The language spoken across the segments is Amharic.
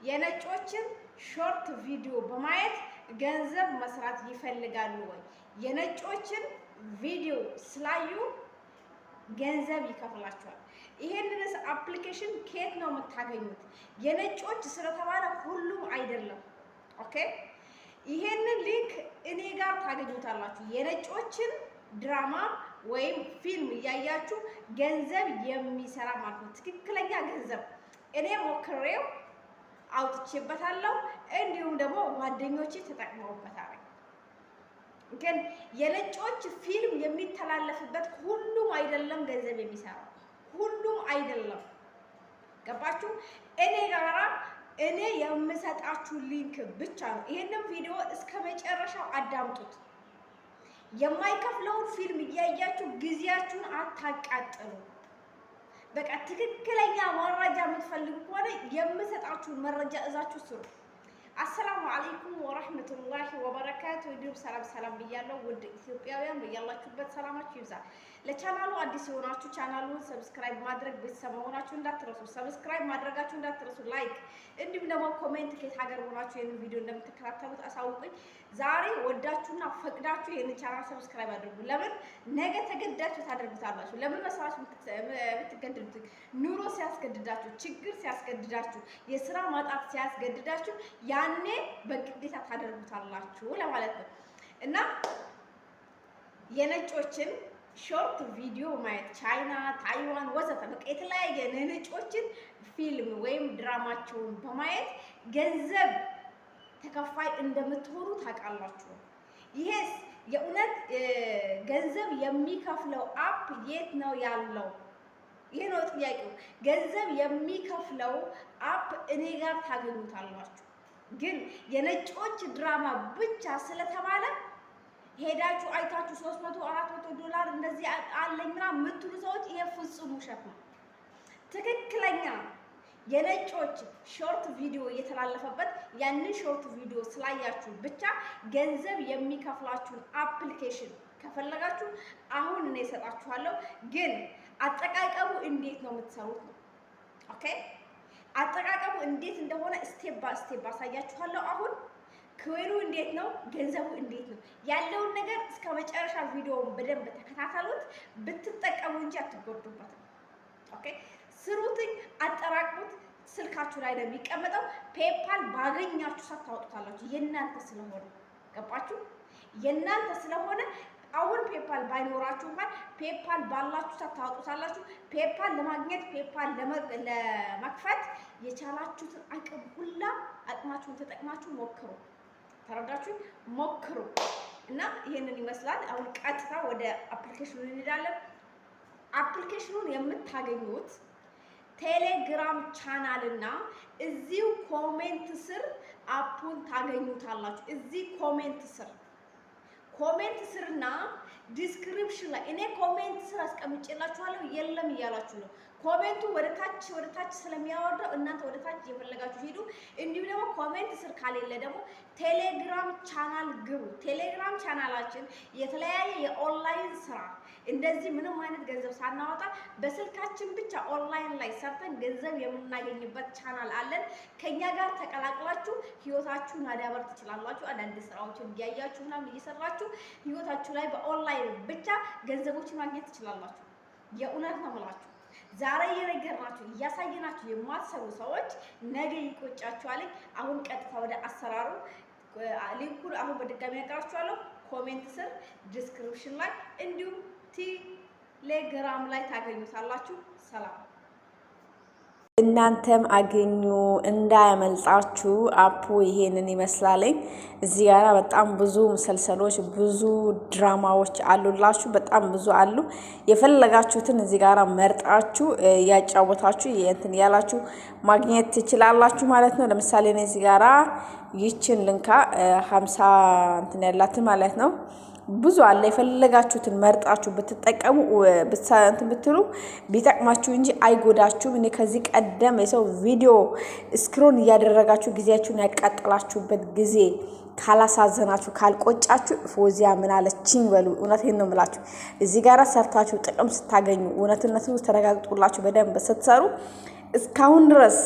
የነጮችን ሾርት ቪዲዮ በማየት ገንዘብ መስራት ይፈልጋሉ ወይ? የነጮችን ቪዲዮ ስላዩ ገንዘብ ይከፍላቸዋል? ይሄንንስ አፕሊኬሽን ከየት ነው የምታገኙት? የነጮች ስለተባለ ሁሉም አይደለም። ኦኬ፣ ይሄንን ሊንክ እኔ ጋር ታገኙታላችሁ። የነጮችን ድራማ ወይም ፊልም እያያችሁ ገንዘብ የሚሰራ ማለት ነው። ትክክለኛ ገንዘብ እኔ ሞክሬው አውጥቼበታለሁ፣ እንዲሁም ደግሞ ጓደኞቼ ተጠቅመውበታል። ግን የነጮች ፊልም የሚተላለፍበት ሁሉም አይደለም ገንዘብ የሚሰራው፣ ሁሉም አይደለም። ገባችሁ? እኔ ጋራ እኔ የምሰጣችሁ ሊንክ ብቻ ነው። ይሄንን ቪዲዮ እስከ መጨረሻው አዳምጡት። የማይከፍለውን ፊልም እያያችሁ ጊዜያችሁን አታቃጥሉ። በቃ ትክክለኛ መረጃ የምትፈልጉ ከሆነ የምሰጣችሁን መረጃ እዛችሁ ስሩ። አሰላሙ አለይኩም ወራህመቱላሂ ወበረካቱ። እንዲሁም ሰላም ብያለሁ። ውድ ኢትዮጵያውያን በያላችሁበት ሰላማችሁ ይብዛ። ለቻናሉ አዲስ የሆናችሁ ቻናሉን ሰብስክራይብ ማድረግ፣ ቤተሰብ መሆናችሁ እንዳትረሱ። ሰብስክራይብ ማድረጋችሁ እንዳትረሱ። ላይክ እንዲሁም ደግሞ ኮሜንት ከየት ሀገር ሆናችሁ ይሄን ቪዲዮ እንደምትከታተሉት አሳውቁኝ። ዛሬ ወዳችሁና ፈቅዳችሁ ይሄን ቻናል ሰብስክራይብ አድርጉ። ለምን ነገ ተገዳችሁ ታደርጉታላችሁ? ለምን መስራችሁ የምትገደዱት? ኑሮ ሲያስገድዳችሁ፣ ችግር ሲያስገድዳችሁ፣ የስራ ማጣት ሲያስገድዳችሁ ያኔ በግዴታ ታደርጉታላችሁ ለማለት ነው። እና የነጮችን ሾርት ቪዲዮ ማየት ቻይና፣ ታይዋን ወዘተ በቃ የተለያየ ነጮችን ፊልም ወይም ድራማቸውን በማየት ገንዘብ ተከፋይ እንደምትሆኑ ታውቃላችሁ። ይሄስ የእውነት ገንዘብ የሚከፍለው አፕ የት ነው ያለው? ይሄ ነው ጥያቄው። ገንዘብ የሚከፍለው አፕ እኔ ጋር ታገኙታላችሁ። ግን የነጮች ድራማ ብቻ ስለተባለ ሄዳችሁ አይታችሁ 300 400 ዶላር እንደዚህ አለኝ ምናምን የምትሉ ሰዎች ይሄ ፍጹም ውሸት ነው። ትክክለኛ የነጮች ሾርት ቪዲዮ እየተላለፈበት ያንን ሾርት ቪዲዮ ስላያችሁ ብቻ ገንዘብ የሚከፍላችሁን አፕሊኬሽን ከፈለጋችሁ አሁን እኔ እሰጣችኋለሁ። ግን አጠቃቀሙ እንዴት ነው የምትሰሩት ነው። ኦኬ፣ አጠቃቀሙ እንዴት እንደሆነ ስቴፕ ባይ ስቴፕ አሳያችኋለሁ። አሁን ክዌሩ እንዴት ነው፣ ገንዘቡ እንዴት ነው ያለውን ነገር እስከ መጨረሻ ቪዲዮውን በደንብ ተከታተሉት። ብትጠቀሙ እንጂ አትጎዱበትም። ኦኬ፣ ስሩትኝ፣ አጠራቅሙት። ስልካችሁ ላይ ነው የሚቀመጠው። ፔፓል ባገኛችሁ ሳታወጡታላችሁ የእናንተ ስለሆነ። ገባችሁ? የእናንተ ስለሆነ አሁን ፔፓል ባይኖራችሁ እንኳን ፔፓል ባላችሁ ሳታወጡታላችሁ። ፔፓል ለማግኘት ፔፓል ለመክፈት የቻላችሁትን አቅም ሁላ አቅማችሁን ተጠቅማችሁ ሞክሩ። ተረዳችሁ? ሞክሩ። እና ይሄንን ይመስላል። አሁን ቀጥታ ወደ አፕሊኬሽኑ እንሄዳለን። አፕሊኬሽኑን የምታገኙት ቴሌግራም ቻናል እና እዚሁ ኮሜንት ስር አፑን ታገኙታላችሁ። እዚህ ኮሜንት ስርና ዲስክሪፕሽን ላይ እኔ ኮሜንት ስር አስቀምጬላችኋለሁ። የለም እያላችሁ ነው። ኮሜንቱ ወደ ታች ስለሚያወርደው እናንተ ወደ ታች እየፈለጋችሁ ሂዱ። እንዲሁም ደግሞ ኮሜንት ስር ካሌለ ደግሞ ቴሌግራም ቻናል ግቡ። ቴሌግራም ቻናላችን የተለያየ የኦንላይን ስራ እንደዚህ ምንም አይነት ገንዘብ ሳናወጣ በስልካችን ብቻ ኦንላይን ላይ ሰርተን ገንዘብ የምናገኝበት ቻናል አለን። ከኛ ጋር ተቀላቅላችሁ ህይወታችሁን ማዳበር ትችላላችሁ። አዳዲስ ስራዎችን እያያችሁ ምናምን እየሰራችሁ ህይወታችሁ ላይ በኦንላይን ብቻ ገንዘቦችን ማግኘት ትችላላችሁ። የእውነት ነው የምላችሁ። ዛሬ እየነገርናችሁ እያሳየናችሁ የማትሰሩ ሰዎች ነገ ይቆጫችኋል። አሁን ቀጥታ ወደ አሰራሩ ሊንኩን አሁን በድጋሚ ያቀርባችኋለሁ። ኮሜንት ስር፣ ዲስክሪፕሽን ላይ እንዲሁም ቴሌግራም ላይ ታገኙታላችሁ። ሰላም። እናንተም አገኙ እንዳያመልጣችሁ። አፑ ይሄንን ይመስላልኝ። እዚህ ጋራ በጣም ብዙ መሰልሰሎች ብዙ ድራማዎች አሉላችሁ። በጣም ብዙ አሉ። የፈለጋችሁትን እዚህ ጋራ መርጣችሁ ያጫወታችሁ እንትን ያላችሁ ማግኘት ትችላላችሁ ማለት ነው። ለምሳሌ እኔ እዚህ ጋራ ይችን ልንካ 50 እንትን ያላት ማለት ነው። ብዙ አለ። የፈለጋችሁትን መርጣችሁ ብትጠቀሙ ብትሉ ቢጠቅማችሁ እንጂ አይጎዳችሁም። እኔ ከዚህ ቀደም የሰው ቪዲዮ ስክሮል እያደረጋችሁ ጊዜያችሁን ያቃጠላችሁበት ጊዜ ካላሳዘናችሁ ካልቆጫችሁ ፎዚያ ምን አለችኝ በሉ። እውነቴን ነው የምላችሁ። እዚህ ጋር ሰርታችሁ ጥቅም ስታገኙ እውነትነቱ ተረጋግጦላችሁ በደንብ ስትሰሩ እስካሁን ድረስ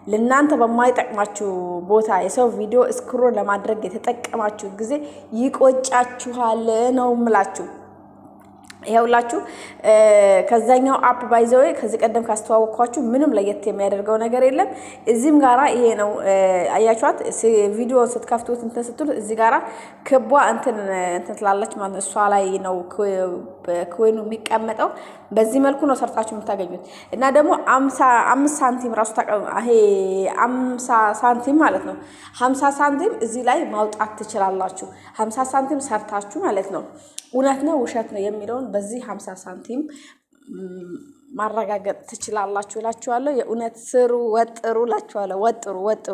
ለእናንተ በማይጠቅማችሁ ቦታ የሰው ቪዲዮ ስክሮል ለማድረግ የተጠቀማችሁ ጊዜ ይቆጫችኋል ነው የምላችሁ። ይኸውላችሁ ከዛኛው አፕ ባይዘው ከዚህ ቀደም ካስተዋወቅኳችሁ ምንም ለየት የሚያደርገው ነገር የለም። እዚህም ጋራ ይሄ ነው አያችኋት። ቪዲዮውን ስትከፍቱት እንትን ስትሉ እዚህ ጋራ ክቧ እንትን ትላለች ማለት እሷ ላይ ነው ኮይኑ የሚቀመጠው። በዚህ መልኩ ነው ሰርታችሁ የምታገኙት። እና ደግሞ 5 ሳንቲም ራሱ ይሄ 50 ሳንቲም ማለት ነው። 50 ሳንቲም እዚህ ላይ ማውጣት ትችላላችሁ። 50 ሳንቲም ሰርታችሁ ማለት ነው። እውነት ነው ውሸት ነው የሚለውን በዚህ 50 ሳንቲም ማረጋገጥ ትችላላችሁ እላችኋለሁ። የእውነት ስሩ፣ ወጥሩ እላችኋለሁ።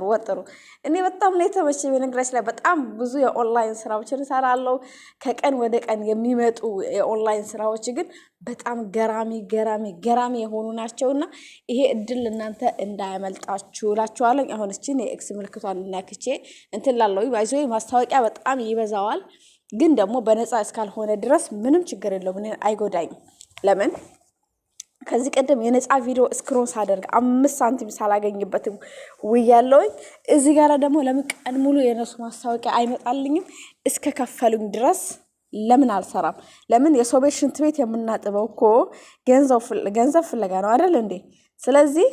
ወጥሩ። እኔ በጣም ላይ ተመቸኝ። በነገራችን ላይ በጣም ብዙ የኦንላይን ስራዎችን እሰራለሁ። ከቀን ወደ ቀን የሚመጡ የኦንላይን ስራዎች ግን በጣም ገራሚ የሆኑ ናቸውና ይሄ እድል እናንተ እንዳያመልጣችሁ እላችኋለሁ። አሁን እቺን የኤክስ ምልክቷን እናክቼ እንትን ላለው ባይዞ ማስታወቂያ በጣም ይበዛዋል። ግን ደግሞ በነፃ እስካልሆነ ድረስ ምንም ችግር የለውም። እኔ አይጎዳኝም። ለምን ከዚህ ቀደም የነፃ ቪዲዮ ስክሮል ሳደርግ 5 ሳንቲም ሳላገኝበት ውያለሁኝ። እዚህ ጋር ደግሞ ለምን ቀን ሙሉ የነሱ ማስታወቂያ አይመጣልኝም? እስከ ከፈሉኝ ድረስ ለምን አልሰራም? ለምን የሰው ቤት ሽንት ቤት የምናጥበው እኮ ገንዘብ ፍለጋ ነው አይደል እንዴ? ስለዚህ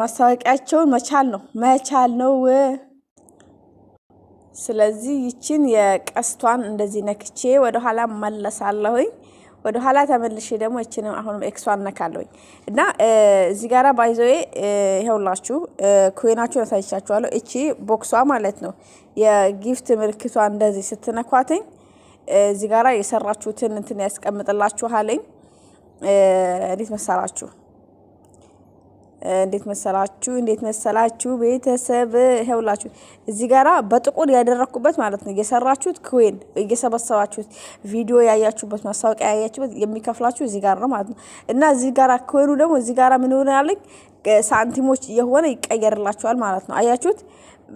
ማስታወቂያቸውን መቻል ነው። ስለዚህ ይችን የቀስቷን እንደዚህ ነክቼ ወደ ኋላ መለሳለሁኝ። ወደ ኋላ ተመልሼ ደግሞ ይችንም አሁንም ኤክሷን ነካለሁኝ እና እዚህ ጋራ ባይዘዌ ይኸውላችሁ ኮይናችሁ ያሳይቻችኋለሁ። እቺ ቦክሷ ማለት ነው የጊፍት ምልክቷ እንደዚህ ስትነኳትኝ እዚህ ጋራ የሰራችሁትን እንትን ያስቀምጥላችኋልኝ። እንዴት መሰላችሁ ቤተሰብ ይኸውላችሁ እዚህ ጋራ በጥቁር ያደረኩበት ማለት ነው የሰራችሁት ኮይን እየሰበሰባችሁት ቪዲዮ ያያችሁበት ማስታወቂያ ያያችሁበት የሚከፍላችሁ እዚህ ጋር ነው ማለት ነው። እና እዚህ ጋራ ኮይኑ ደግሞ እዚህ ጋራ ምን ሆነልኝ ሳንቲሞች የሆነ ይቀየርላችኋል ማለት ነው። አያችሁት?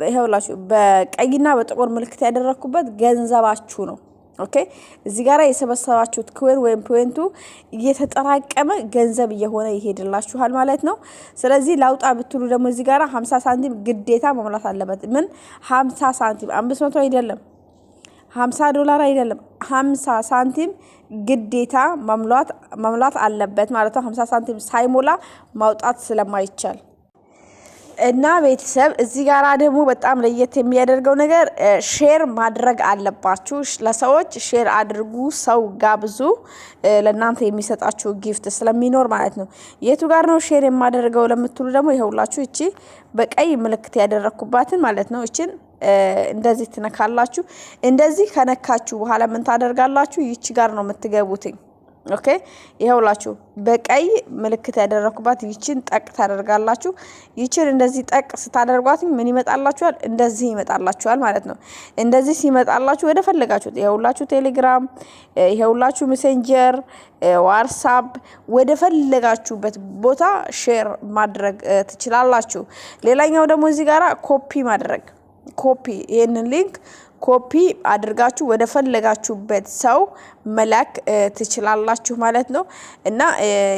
ይኸውላችሁ በቀይና በጥቁር ምልክት ያደረኩበት ገንዘባችሁ ነው። ኦኬ እዚህ ጋራ የሰበሰባችሁት ኮይን ወይም ፖይንቱ እየተጠራቀመ ገንዘብ እየሆነ ይሄድላችኋል ማለት ነው። ስለዚህ ላውጣ ብትሉ ደግሞ እዚህ ጋራ 50 ሳንቲም ግዴታ መሙላት አለበት። ምን 50 ሳንቲም 500 አይደለም፣ $50 አይደለም፣ 50 ሳንቲም ግዴታ መሙላት አለበት ማለት ነው። 50 ሳንቲም ሳይሞላ ማውጣት ስለማይቻል እና ቤተሰብ እዚህ ጋራ ደግሞ በጣም ለየት የሚያደርገው ነገር ሼር ማድረግ አለባችሁ። ለሰዎች ሼር አድርጉ፣ ሰው ጋብዙ። ለእናንተ የሚሰጣችሁ ጊፍት ስለሚኖር ማለት ነው። የቱ ጋር ነው ሼር የማደርገው ለምትሉ ደግሞ ይኸውላችሁ እቺ በቀይ ምልክት ያደረኩባትን ማለት ነው። እቺን እንደዚህ ትነካላችሁ። እንደዚህ ከነካችሁ በኋላ ምን ታደርጋላችሁ? ይቺ ጋር ነው የምትገቡትኝ። ኦኬ ይኸውላችሁ በቀይ ምልክት ያደረኩባት ይቺን ጠቅ ታደርጋላችሁ። ይቺን እንደዚህ ጠቅ ስታደርጓት ምን ይመጣላችኋል? እንደዚህ ይመጣላችኋል ማለት ነው። እንደዚህ ሲመጣላችሁ ወደ ፈለጋችሁት ይኸውላችሁ ቴሌግራም፣ ይኸውላችሁ ሜሴንጀር፣ ዋትስአፕ ወደ ፈለጋችሁበት ቦታ ሼር ማድረግ ትችላላችሁ። ሌላኛው ደግሞ እዚህ ጋራ ኮፒ ይሄንን ሊንክ ኮፒ አድርጋችሁ ወደ ፈለጋችሁበት ሰው መላክ ትችላላችሁ ማለት ነው። እና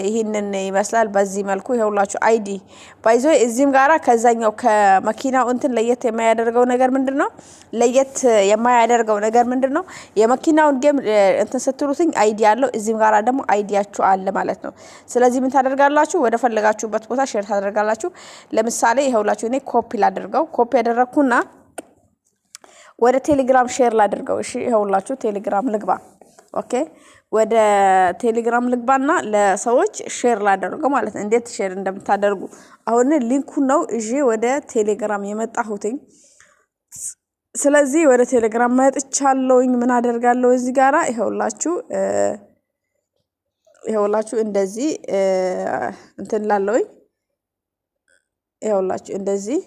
ይሄንን ይመስላል በዚህ መልኩ ይኸውላችሁ አይዲ ባይዞ እዚህም ጋራ ከዛኛው ከመኪናው እንትን ለየት የማያደርገው ነገር ምንድነው? የመኪናውን ጌም እንትን ስትሉትኝ አይዲ አለው። እዚህም ጋራ ደግሞ አይዲያችሁ አለ ማለት ነው። ስለዚህ ምን ታደርጋላችሁ? ወደ ፈለጋችሁበት ቦታ ሼር ታደርጋላችሁ። ለምሳሌ ይኸውላችሁ እኔ ኮፒ ያደረኩና ወደ ቴሌግራም ሼር ላድርገው። እሺ ይኸውላችሁ ቴሌግራም ልግባ። ኦኬ ወደ ቴሌግራም ልግባና ለሰዎች ሼር ላደርገው ማለት ነው። እንዴት ሼር እንደምታደርጉ አሁን ሊንኩን ነው እሺ ወደ ቴሌግራም የመጣሁትኝ። ስለዚህ ወደ ቴሌግራም መጥቻለሁኝ። ምን አደርጋለሁ? እዚህ ጋራ ይኸውላችሁ እንደዚህ እንትን ላለውኝ ይኸውላችሁ እንደዚህ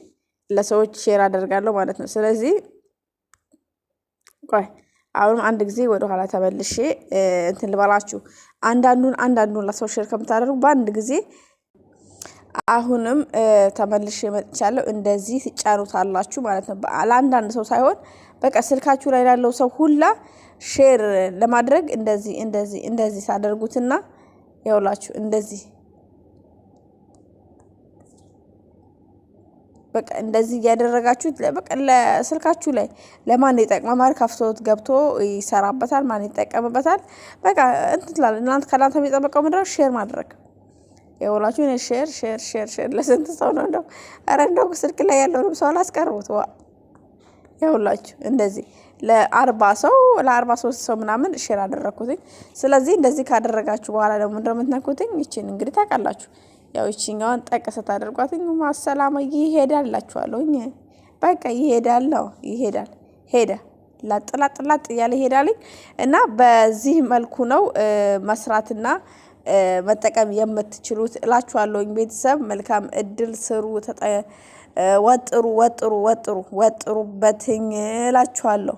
ለሰዎች ሼር አደርጋለሁ ማለት ነው። ስለዚህ አሁንም አንድ ጊዜ ወደ ኋላ ተመልሼ እንትን ልባላችሁ። አንዳንዱን ለሰው ሼር ከምታደርጉ በአንድ ጊዜ አሁንም ተመልሼ መጥቻለሁ። እንደዚህ ትጫኑታላችሁ ማለት ነው። ለአንዳንድ ሰው ሳይሆን በቃ ስልካችሁ ላይ ያለው ሰው ሁላ ሼር ለማድረግ እንደዚህ ሳደርጉትና ይኸውላችሁ እንደዚህ በቃ እንደዚህ ያደረጋችሁት በቃ ለስልካችሁ ላይ ለማን ይጠቅማል ማለት ከፍቶት ገብቶ ይሰራበታል፣ ማን ይጠቀምበታል። በቃ እንትን ትላል። እናንተ ከናንተ የሚጠበቀው ምንድነው? ሼር ማድረግ። የሁላችሁ እኔ ሼር ለስንት ሰው ነው እንደው ኧረ እንደው ስልክ ላይ ያለውንም ሰው አላስቀርቡት። የሁላችሁ እንደዚህ ለ43 ሰው ምናምን ሼር አደረኩትኝ። ስለዚህ እንደዚህ ካደረጋችሁ በኋላ ደግሞ እንደምትነኩትኝ ይቺን እንግዲህ ታውቃላችሁ። ያው ይቺኛውን ጠቅሰት አድርጓትኝ ማሰላማ ይሄዳላችኋለሁ። በቃ ይሄዳል ሄደ ላጥ እያለ ይሄዳልኝ። እና በዚህ መልኩ ነው መስራትና መጠቀም የምትችሉት እላችኋለሁኝ። ቤተሰብ መልካም እድል፣ ስሩ፣ ወጥሩበትኝ እላችኋለሁ።